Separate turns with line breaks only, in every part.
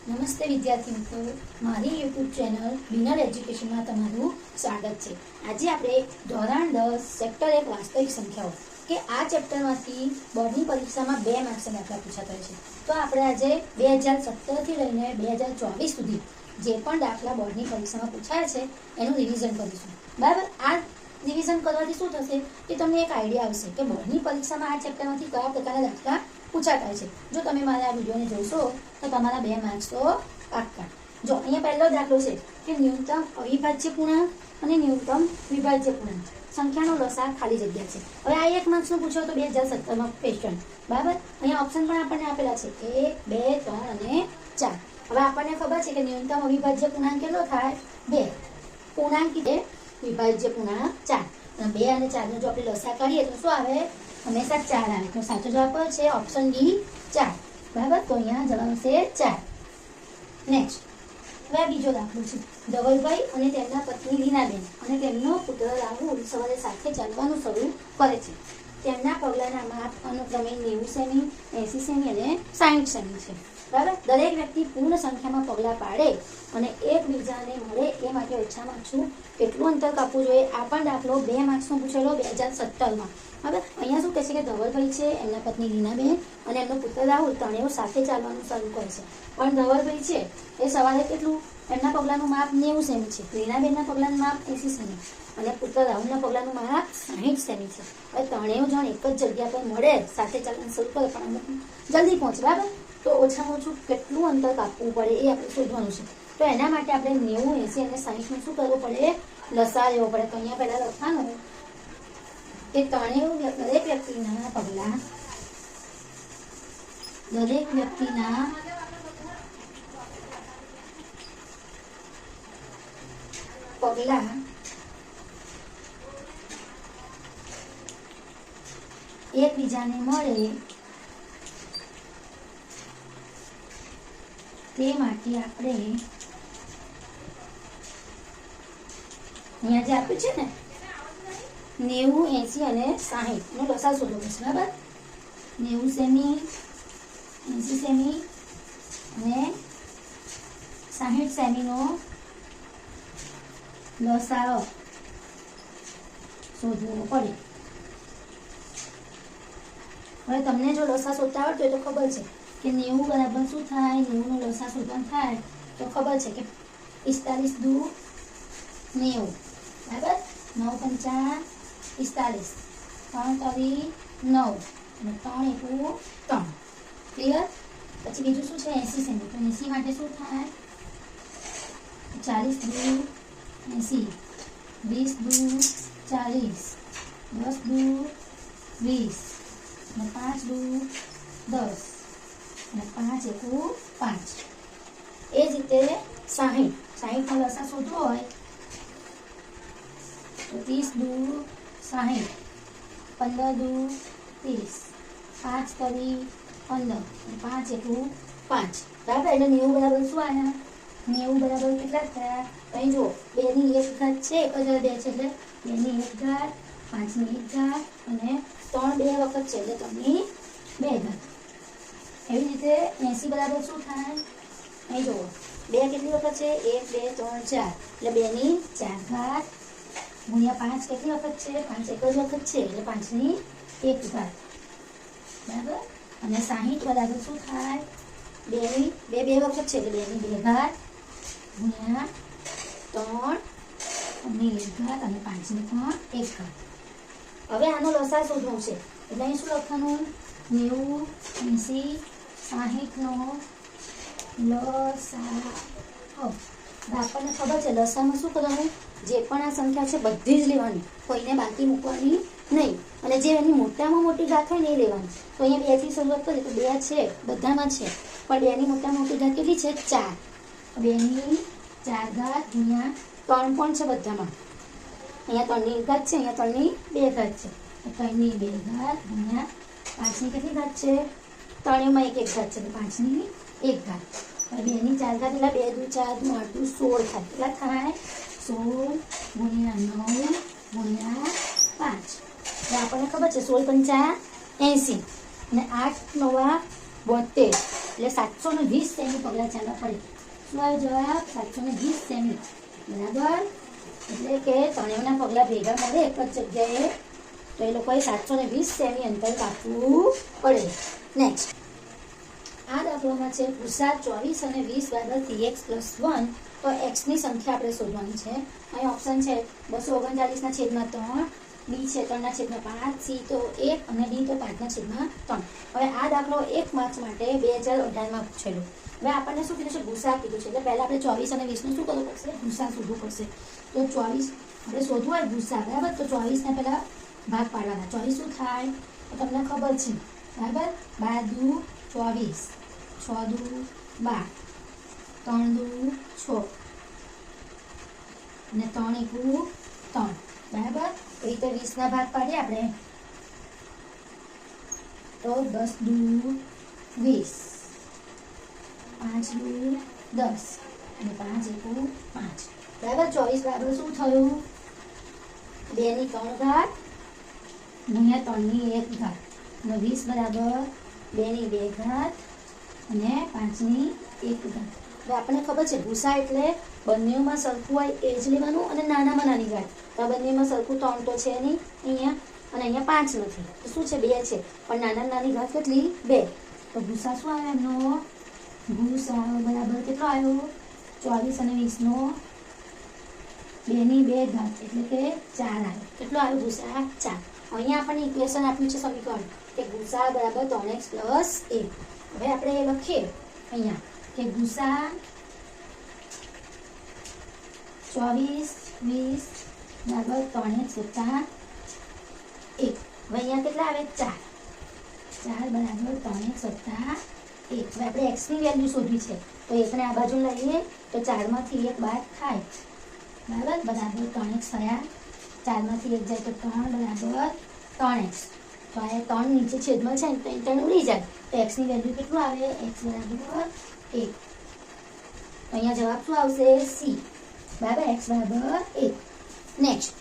નમસ્તે વિદ્યાર્થી મિત્રો, મારી યુટ્યુબ ચેનલ બિનર એજ્યુકેશનમાં તમારું સ્વાગત છે। આજે આપણે ધોરણ 10 ચેપ્ટર 1 વાસ્તવિક સંખ્યાઓ કે આ ચેપ્ટરમાંથી બોર્ડની પરીક્ષામાં 2 માર્ક્સના દાખલા પૂછાતા હોય છે। તો આપણે આજે 2017 થી લઈને 2024 સુધી જે પણ દાખલા બોર્ડની પરીક્ષામાં પૂછાયા છે એનું રિવિઝન કરીશું। બરાબર, આ રિવિઝન કરવાથી શું થશે કે તમને એક આઈડિયા આવશે કે બોર્ડની પરીક્ષામાં આ ચેપ્ટરમાંથી કયા પ્રકારના દાખલા પૂછાતા છે। જો તમે મારા આ વિડીયોને જોશો તો તમારા 2 માર્ક્સ તો પાક્કા। જો અહીંયા પહેલો દાખલો છે કે ન્યૂનતમ અવિભાજ્ય પૂર્ણાંક અને ન્યૂનતમ વિભાજ્ય પૂર્ણાંક સંખ્યાનો લસાઅ ખાલી જગ્યા છે। હવે આ 1 માર્ક્સનો પૂછ્યો તો 2017 માં ક્વેશ્ચન। બરાબર, અહીંયા ઓપ્શન પણ આપણને આપેલા છે 1, 2, 3 અને 4। હવે આપણને ખબર છે કે ન્યૂનતમ અવિભાજ્ય પૂર્ણાંક કેટલો થાય 2, પૂર્ણાંક કે વિભાજ્ય પૂર્ણાંક 4 અને 2 અને 4 નો જો આપણે લસાઅ કરીએ તો શું આવે? હંમેશા 4 આવે। તો સાચો જવાબ છે ઓપ્શન ડી 4। બરાબર, તો અહીંયા જવાબ છે 4। નેક્સ્ટ, હવે બીજો દાખલો છે। ધવલભાઈ અને તેમના પત્ની રીનાબેન અને તેમનો પુત્ર રાહુલ સવારે સાથે ચાલવાનું શરૂ કરે છે। તેમના પગલાના માપ અનુક્રમે 90 સેમી, 80 સેમી અને 60 સેમી છે। બરાબર, દરેક વ્યક્તિ પૂર્ણ સંખ્યામાં પગલાં પાડે અને એકબીજાને મળે એ માટે ઓછામાં ઓછું કેટલું અંતર કાપવું જોઈએ? આ પણ દાખલો 2 માર્ક્સનો પૂછેલો 2017 માં। બરાબર, અહીંયા શું કહે છે કે ધવલભાઈ છે, એમના પત્ની રીનાબેન અને એમનો પુત્ર રાહુલ ત્રણેય સાથે ચાલવાનું શરૂ કરે છે। પણ ધવલભાઈ છે એ સવારે કેટલું, એમના પગલાંનું માપ 90 સેમી છે, રીનાબેનના પગલાંનું માપ 80 સેમી અને પુત્ર રાહુલના પગલાંનું માપ 60 સેમી છે। હવે ત્રણેય જણ એક જ જગ્યા પર મળે, સાથે ચાલવાનું શરૂ કરે, પણ અમુક જલ્દી પહોંચે। બરાબર, તો ઓછામાં ઓછું કેટલું અંતર કાપવું પડે એ આપણે શોધવાનું છે। તો એના માટે આપણે 90, 80 અને 60 નું શું કરવું પડે? લસાઅ લેવો પડે। તો અહીંયા પહેલા લખવાનું કે દરેક વ્યક્તિના પગલાં એકબીજાને મળે તે માટે આપણે અહીંયા જે આપ્યું છે ને 90, 80 અને 60 નો લસાઅ શોધવો પડશે। બરાબર, 90 સેમી, 80 સેમી અને 60 સેમીનો લસાઅ શોધવો પડે। હવે તમને જો લસાઅ શોધતા આવડતો હોય તો ખબર છે કે 90 બરાબર શું થાય? 90 નો લસાઅ શોધવાનું થાય તો ખબર છે કે 45 દુ 90। બરાબર, 9 પંચા 45, 3 તરી 9 અને 3 એકુ 3। ક્લિયર? પછી બીજું શું છે? 80 સેમી। તો 80 માટે શું થાય? 40 દુ 80, 20 દુ 40, 10 દુ 20 અને 5 દુ 10 અને 5 એકુ 5। એ જ રીતે 60 નો લસાઅ શોધવો હોય તો 30 દુ 60, 15 દુ 30, 5 તરી 15 અને 5 એકુ 5। બરાબર, એટલે 90 બરાબર શું આવ્યા? 90 બરાબર કેટલા થયા? અહીં જુઓ, 2 ની 1 ઘાત છે, એક જ 2 છે એટલે 2 ની 1 ઘાત, 5 ની 1 ઘાત અને 3 2 વખત છે એટલે 3 ની 2 ઘાત। એવી રીતે 80 બરાબર શું થાય? અહીં જુઓ, 2 કેટલી વખત છે? 1, 2, 3, 4 એટલે 2 ની 4 ઘાત ગુણ્યા 5 કેટલી વખત છે? 5 એક જ વખત છે એટલે 5 ની 1 ઘાત। બરાબર, અને 60 બરાબર શું થાય? 2 ની 2 વખત છે એટલે 2 ની 2 ઘાત ગુણ્યા 3 ની 1 ઘાત અને 5 ની પણ 1 ઘાત। હવે આનો લસાઅ શોધવો છે એટલે અહીં શું લખવાનું? 90, 80, 60 નો લસાઅ। આપણને ખબર છે લસાઅમાં શું કરવાનું? જે પણ આ સંખ્યા છે બધી જ લેવાની, કોઈને બાકી મૂકવાની નહીં, અને જે એની મોટામાં મોટી ઘાત હોય ને એ લેવાની। તો અહીંયા 2 થી શરૂઆત કરીએ તો 2 છે, બધામાં છે, પણ 2 ની મોટામાં મોટી ઘાત કેટલી છે? 4। 2 ની 4 ઘાત ગુણ્યા 3 પણ છે બધામાં, અહીંયા 3 ની 1 ઘાત છે, અહીંયા 3 ની 2 ઘાત છે, તો 3 ની 2 ઘાત ગુણ્યા 5 ની કેટલી ઘાત છે? ત્રણેયમાં 1 1 ઘાત છે એટલે 5 ની 1 ઘાત। 2 ની 4 ઘાત એટલે 2 દુ 4 દુ 8 દુ 16 થાય। કેટલા થાય? 16 ગુણ્યા 9 ગુણ્યા 5। એટલે આપણને ખબર છે 16 પંચા 80 અને 8 નવા 72 એટલે 720 સેમી પગલાં ચાલવા પડે. શું આવ્યો જવાબ? 720 સેમી. બરાબર. એટલે કે ત્રણેયના પગલાં ભેગા મળે એક જ જગ્યાએ, તો એ લોકોએ 720 સેમી અંતર કાપવું પડે. નેક્સ્ટ આ દાખલામાં છે ભૂસા 24 અને 20 = 3x+1. તો x ની સંખ્યા આપણે શોધવાની છે. અહીં ઓપ્શન છે 239/3, b છે 3/5, c તો 1 અને d તો 5/3. હવે આ દાખલો 1 માર્ક્સ માટે 2018માં પૂછેલો. હવે આપણને શું કીધું છે? ભૂસા કીધું છે. એટલે પહેલા આપણે 24 અને 20 નું શું કરવું પડશે? ભૂસા શોધવું પડશે. તો 24 આપણે શોધવું હોય ભૂસા, બરાબર. તો 24 ને પહેલા ભાગ પાડવાના. 24 શું થાય? તો તમને ખબર છે, બરાબર. 12 × 24, 6 × 12, 3 × 6 અને 3 × 3, બરાબર. એ રીતે 20 ના ભાગ પાડીએ આપણે તો 10 × 2 = 20, 5 × 2 = 10 અને 5 × 1 = 5, બરાબર. 24 બરાબર શું થયું? 2 ની 3 ઘાત ગુણ્યા 3 ની 1 ઘાત, અને 20 બરાબર 2 ની 2 ઘાત અને 5 ની 1 ઘાત. હવે આપણને ખબર છે ભૂસા એટલે બંનેમાં સરખું હોય એ જ લેવાનું અને નાનામાં નાની ઘાત. તો આ બંનેમાં સરખું 3 તો છે નહીં અહીંયા, અને અહીંયા 5 નથી, તો શું છે? 2 છે. પણ નાના નાની ઘાત કેટલી? 2. તો ભૂસા શું આવ્યો એમનો? ભૂસા બરાબર કેટલો આવ્યો? 24 અને 20 નો 2 ની 2 ઘાત એટલે કે 4 આવ્યો. કેટલો આવ્યો ભૂસા? 4. અહીંયા આપણને ઇક્વેશન આપ્યું છે સમીકરણ કે ભૂસા બરાબર 3x + 1. હવે આપણે લખીએ અહીંયા કે ભૂસા 24, 20 બરાબર 3x + 1. હવે અહીંયા કેટલા આવે? 4. 4 બરાબર 3x + 1. હવે આપણે x ની વેલ્યુ શોધવી છે. તો 1 ને આ બાજુ લઈએ તો 4 માંથી 1 બાદ થાય, બરાબર. બરાબર 3x થયા. 4 માંથી 1 જાય તો 3 બરાબર 3x. તો આ 3 નીચે છેદમાં છે ને તો ઇન્ટરન ઉડી જાય. તો x ની વેલ્યુ કેટલું આવે? x બરાબર 1. અહીંયા જવાબ શું આવશે? c. બરાબર. x બરાબર 1. નેક્સ્ટ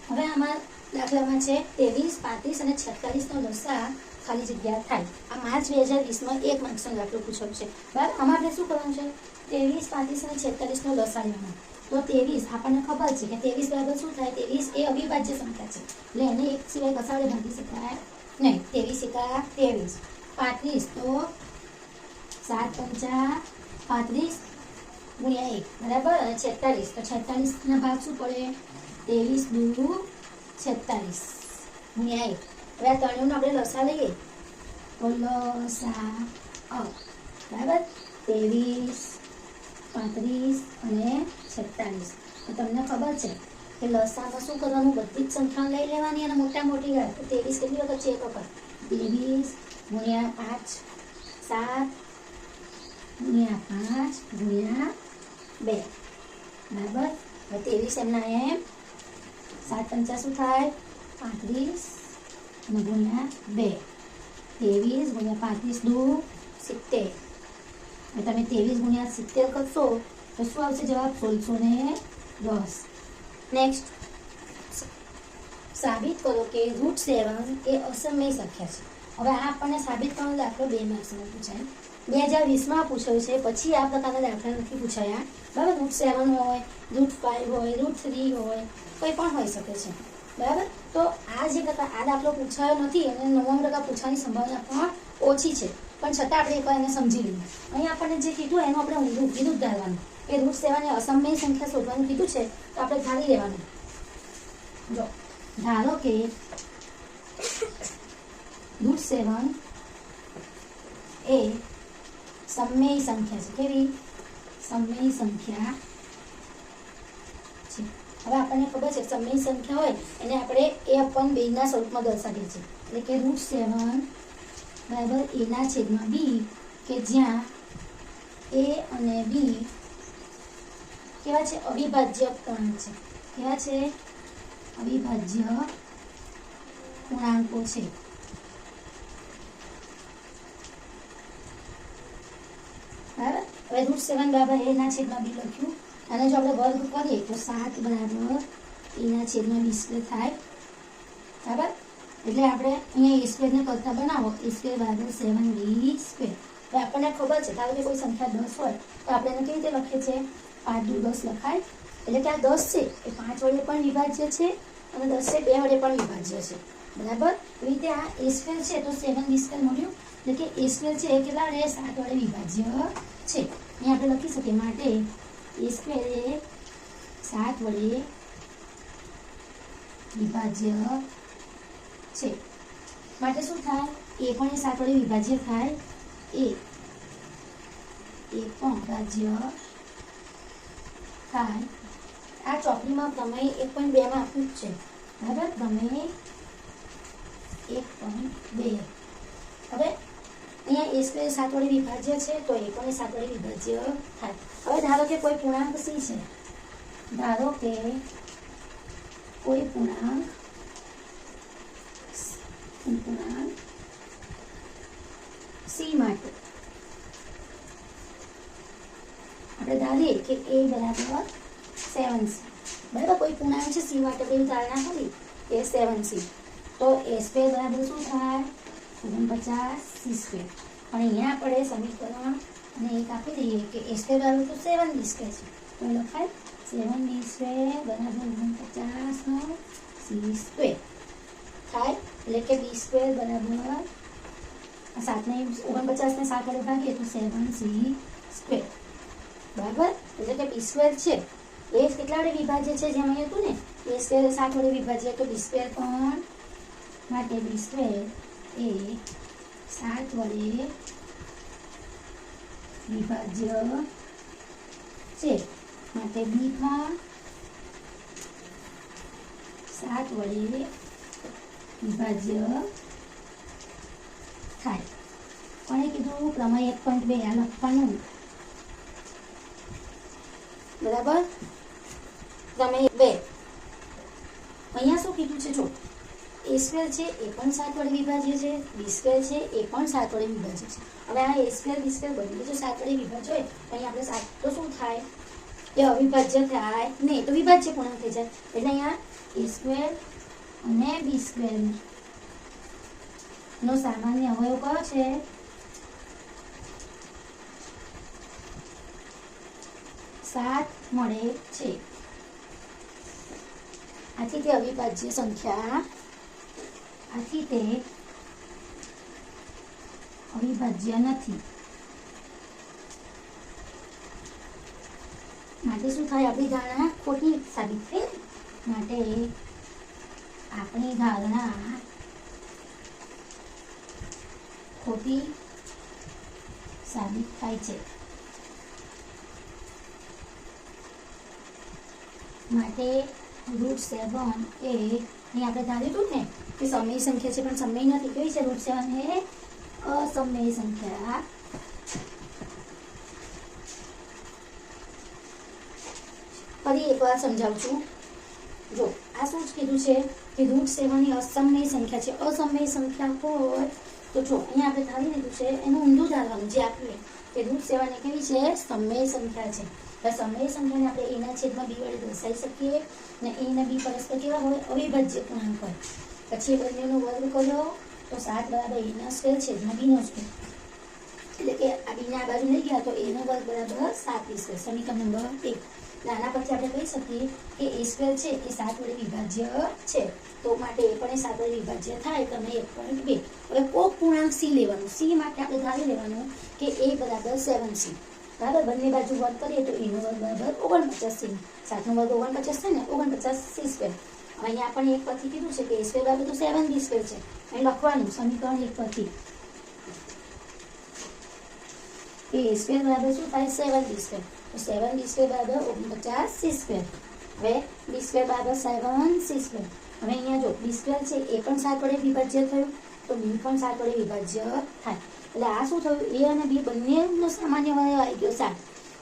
હવે આમાં દાખલામાં છે 23, 35 અને 46 નો લસા ખાલી જગ્યા થાય. આ માર્ચ 2020માં 1 માર્ક્સનો દાખલો પૂછ્યો છે, બરાબર. આમાં આપણે શું કરવાનું છે? 23, 35 અને 46 નો લસા લેવાનો. તો 23 આપણને ખબર છે કે 23 બરાબર શું થાય? 23 એ અવિભાજ્ય સંખ્યા છે, એટલે એને 1 સિવાય કસાડે ભાગી શકાય નહીં. 23 × 23. 35 તો 7 × 5 = 35 ગુણ્યા 1, બરાબર. અને 46 તો 46 ના ભાગ શું પડે? 23 × 2 = 46 ગુણ્યા 1. હવે આ ત્રણેયનો આપણે લસા લઈએ તો લસા બરાબર 23, 35 અને 46. તો તમને ખબર છે કે લસામાં શું કરવાનું? બધી જ સંખ્યાઓ લઈ લેવાની અને મોટા મોટી ઘાત. 23 કેટલી વખત છે? 1 વખત. 23 ગુણ્યા 5, 7 ગુણ્યા 5 ગુણ્યા 2, બરાબર. હવે 23 એમના એમ 7 × 5 શું થાય? 35 અને ગુણ્યા 2. 23 ગુણ્યા 35 = 70. હવે તમે 23 ગુણ્યા 70 કરશો તો શું આવશે જવાબ? 1610. નેક્સ્ટ સાબિત કરો કે √7 એ અસમય સંખ્યા છે. હવે આ આપણને સાબિત કરવાનો દાખલો 2 માર્ક્સમાં પૂછાય. 2020માં પૂછાયો છે, પછી આ પ્રકારના દાખલા નથી પૂછાયા, બરાબર. √7 હોય, √5 હોય, √3 હોય, કોઈ પણ હોઈ શકે છે, બરાબર. તો આ દાખલો પૂછાયો નથી અને 99% પૂછવાની સંભાવના પણ ઓછી છે, પણ છતાં આપણે એકવાર એને સમજી લઈએ. અહીં આપણને જે કીધું એનું આપણે ઊંધું ધારવાનું કે √7 એ અસમય સંખ્યા શોધવાનું કીધું છે, તો આપણે ધારી લેવાનું. જો ધારો કે √7 એ સમય સંખ્યા છે. કેવી? સમય સંખ્યા છે. હવે આપણને ખબર છે સમય સંખ્યા હોય એને આપણે a/2 ના સ્વરૂપમાં દર્શાવીએ છીએ. એટલે કે √7 બરાબર a/b, કે જ્યાં a અને b કેવા છે? અવિભાજ્ય પૂર્ણાંક છે. કેવા છે? અવિભાજ્ય પૂર્ણાંકો છે. બરાબર. હવે √7 બરાબર a/b લખ્યું, અને જો આપણે વર્ગ કરીએ તો 7 બરાબર a/20 થાય, બરાબર. એટલે આપણે અહીંયા a² ને કરતા બનાવો, a² બરાબર 7b². હવે આપણને ખબર છે ધારો કે કોઈ સંખ્યા 10 હોય તો આપણે એને કેવી રીતે લખીએ છીએ 5 દુ 10 લખાય એટલે કે આ 10 છે એ 5 વડે પણ વિભાજ્ય છે અને 10 છે 2 વડે પણ વિભાજ્ય છે બરાબર એવી રીતે આ a સ્ક્વેર છે તો 7b સ્ક્વેર મળ્યું એટલે કે a સ્ક્વેર છે એ કેટલા વડે 7 વડે વિભાજ્ય છે અહીં આપણે લખી શકીએ માટે a સ્ક્વેર એ 7 વડે વિભાજ્ય છે માટે શું થાય a પણ એ 7 વડે વિભાજ્ય થાય a પણ વિભાજ્ય થાય આ ચોપડીમાં પ્રમેય 1.2 માં આપ્યું જ છે બરાબર પ્રમેય 1.2 હવે અહીંયા a સ્ક્વેર 7 વડે વિભાજ્ય છે તો a પણ 7 વડે વિભાજ્ય થાય હવે ધારો કે કોઈ પૂર્ણાંક c છે ધારો કે કોઈ પૂર્ણાંક c માટે આપણે ધારીએ કે a બરાબર 7c બરાબર કોઈ પૂર્ણાંક છે c માટે આપણે ધારણા કરી કે 7c તો a સ્ક્વેર બરાબર શું થાય 49c સ્ક્વેર પણ અહીંયા આપણે સમીકરણ અને એક આપી દઈએ કે a સ્ક્વેર બરાબર તો 7b સ્ક્વેર છે તો લખાય 7b સ્ક્વેર બરાબર 49c સ્ક્વેર થાય એટલે કે b સ્ક્વેર બરાબર 7 ને 49 ને 7 વડે ભાગીએ તો 7c સ્ક્વેર બરાબર એટલે કે b સ્ક્વેર છે એ કેટલા વડે વિભાજ્ય છે જેમ અહીં હતું ને a સ્ક્વેર 7 વડે વિભાજ્ય તો b સ્ક્વેર પણ માટે b સ્ક્વેર એ 7 વડે વિભાજ્ય છે માટે b પણ 7 વડે વિભાજ્ય થાય કોણે કીધું પ્રમેય 1.2 આ લખવાનું બરાબર પ્રમેય 2 અહીંયા શું કીધું છે જો a સ્ક્વેર છે એ પણ 7 વડે વિભાજ્ય છે b સ્ક્વેર છે એ પણ 7 વડે વિભાજ્ય છે હવે આ a સ્ક્વેર b સ્ક્વેર બંને જો 7 વડે વિભાજ્ય હોય અહીં આપણે 7 તો શું થાય એ અવિભાજ્ય થાય નહીં તો વિભાજ્ય પૂર્ણાંક થઈ જાય એટલે અહીંયા a સ્ક્વેર અને b સ્ક્વેર નો સામાન્ય અવયવ કયો છે 7 મળે છે આથી તે અવિભાજ્ય સંખ્યા આથી તે અવિભાજ્ય નથી માટે શું થાય આપણી ધારણા ખોટી સાબિત થઈ માટે આપણી ધારણા ખોટી સાબિત થાય છે માટે √7 એ અહીં આપણે ધાર્યું હતું ને કે સમય સંખ્યા છે પણ સમય નથી કેવી છે √7 એ અસમય સંખ્યા ફરી એકવાર સમજાવું છું જો આ શું જ કીધું છે કે √7 એ અસમય સંખ્યા છે અસમય સંખ્યા હોય તો જો અહીંયા આપણે ધારી લીધું છે એનું ઊંધું ધારવાનું જે આપ્યું કે √7 એ કેવી છે સમય સંખ્યા છે તો સમય સંખ્યાને આપણે a ના છેદમાં b વડે દર્શાવી શકીએ અને a અને b પરસ્પર કેવા હોય અવિભાજ્ય પૂર્ણાંક હોય પછી એ બંનેનો વર્ગ કર્યો તો 7 બરાબર a ના સ્ક્વેર છેદમાં b નો સ્ક્વેર એટલે કે આ b ને આ બાજુ લઈ ગયા તો a નો વર્ગ બરાબર 7b સ્ક્વેર સમીકરણ નંબર 1 આના પરથી આપણે કહી શકીએ કે a સ્ક્વેર છે એ 7 વડે વિભાજ્ય છે તો માટે એ પણ 7 વડે વિભાજ્ય થાય તમે 1.2 હવે કોક પૂર્ણાંક c લેવાનું c માટે આપણે ધારી લેવાનું કે a બરાબર 7c બરાબર બંને બાજુ વર્ગ કરીએ તો a નો વર્ગ બરાબર 49c 7 નો વર્ગ 49 થાય ને 49c સ્ક્વેર અહીંયા આપણે એક પરથી કીધું છે કે a સ્ક્વેર બરાબર તો 7b સ્ક્વેર છે અહીં લખવાનું સમીકરણ 1 પરથી a સ્ક્વેર બરાબર શું થાય 7b સ્ક્વેર તો 7b સ્ક્વેર બરાબર 49c સ્ક્વેર હવે b સ્ક્વેર બરાબર 7c સ્ક્વેર હવે અહીંયા જો b સ્ક્વેર છે એ પણ 7 વડે વિભાજ્ય થયું તો b પણ 7 વડે વિભાજ્ય થાય એટલે આ શું થયું a અને b બંનેનો સામાન્ય અવયવ આવી ગયો 7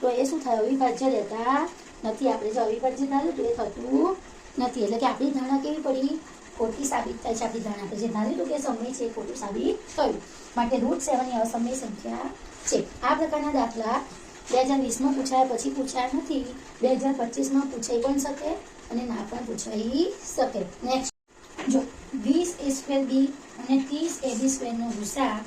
તો એ શું થાય અવિભાજ્ય રહેતા નથી આપણે જો અવિભાજ્ય ધાર્યું તો એ થતું નથી એટલે કે આપણી ધારણા કેવી પડી ખોટી સાબિત થાય છે આપણી ધારણા આપણે જે ધાર્યું કે સમય છે એ ખોટું સાબિત થયું માટે √7 એ અસમય સંખ્યા છે આ પ્રકારના દાખલા 2020માં પૂછાયા પછી પૂછાયા નથી 2025માં પૂછાઈ પણ શકે અને ના પણ પૂછાઈ શકે નેક્સ્ટ જો 20a² b અને 30ab² નો ગુસા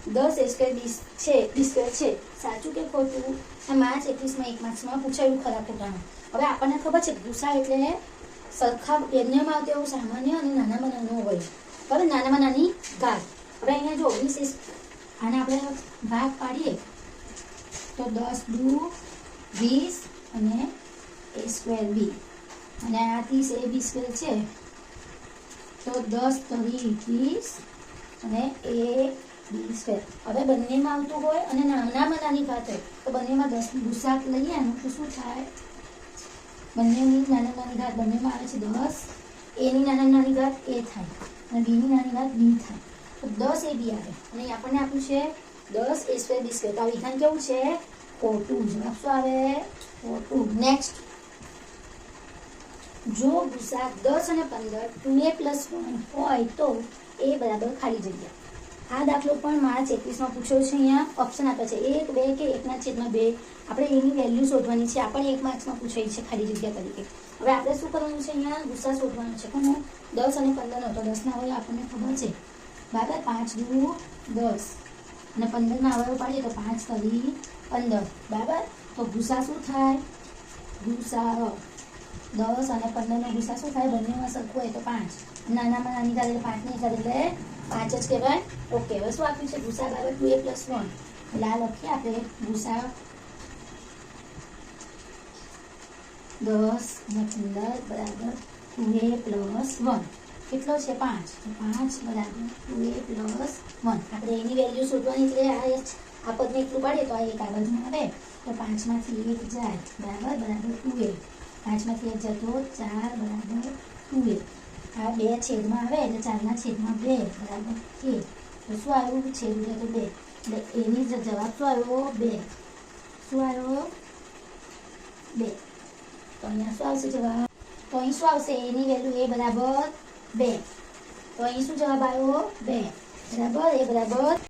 10 a સ્ક્વેર બી છે, બી સ્ક્વેર છે, સાચું કે ખોટું? આ માર્ચ 21 માં 1 માર્ક્સમાં પૂછાયું ખરા ખોટાનું. હવે આપણને ખબર છે ગુસા એટલે સરખા બંનેમાં આવતો એવું સામાન્ય અને નાનામાં નાનો હોય, બરાબર, નાનામાં નાની ઘાત. હવે અહીંયા જો 20 આને આપણે ભાગ પાડીએ તો 10 દુ 20 અને a સ્ક્વેર બી, અને આ 30 a બી સ્ક્વેર છે તો 10 તરી 20 અને a બી સ્ક્વેર. હવે બંનેમાં આવતું હોય અને નાનામાં નાની ઘાત હોય તો બંનેમાં 10 ગુસાક લઈએ તો શું થાય? બંનેની નાના નાની ઘાત બંનેમાં આવે છે 10, a ની નાના નાની ઘાત a થાય અને b ની નાની ઘાત b થાય, તો 10 a b આવે. અને આપણને આપ્યું છે 10 a સ્ક્વેર બી સ્ક્વેર. તો આ વિધાન કેવું છે? ખોટું. જવાબ શું આવે? ખોટું. નેક્સ્ટ, જો ગુસાક 10 અને 15 2a + 1 હોય તો a બરાબર ખાલી જગ્યા. આ દાખલો પણ માર્ચ 21 માં પૂછ્યો છે. અહીંયા ઓપ્શન આપે છે 1, 2 કે 1/2. આપણે એની વેલ્યુ શોધવાની છે. આપણે 1 માર્ક્સમાં પૂછાઈ છે ખાલી જગ્યા તરીકે. હવે આપણે શું કરવાનું છે? અહીંયા ગુસા શોધવાનો છે. કોનો? 10 અને 15 નો. તો 10 ના અવયવ આપણને ખબર છે, બરાબર, 5 દુ 10 અને 15 ના અવયવ પાડીએ તો 5 તરી 15, બરાબર. તો ગુસા શું થાય? ગુસા 10 અને 15 નો ગુસા શું થાય? બંનેમાં સરખું હોય તો 5. નાનામાં નાની ઘાત એટલે 5 ની ઘાત એટલે 5 જ કહેવાય. ઓકે. હવે શું આપ્યું છે? ગુસા બરાબર 2a + 1. એટલે આ લખીએ આપણે ગુસા 10 અને 15 બરાબર 2a + 1. કેટલો છે? 5. તો 5 બરાબર 2a + 1. આપણે એની વેલ્યુ શોધવાની એટલે આ પદને એટલું પાડીએ તો આ એક આ બાજુ આવે તો 5 માંથી 1 જાય, બરાબર 2a. 5 માંથી 1 જાય તો 4 બરાબર 2a. આ 2 છેદમાં આવે એટલે 4 ના છેદમાં 2 બરાબર a. તો શું આવ્યું? છેદ ઉડે તો 2 એટલે એની જવાબ શું આવ્યો? 2. શું આવ્યો? 2. તો અહીંયા શું આવશે જવાબ? તો અહીં શું આવશે? એની વેલ્યુ a બરાબર 2. તો અહીં શું જવાબ આવ્યો? 2, બરાબર. a બરાબર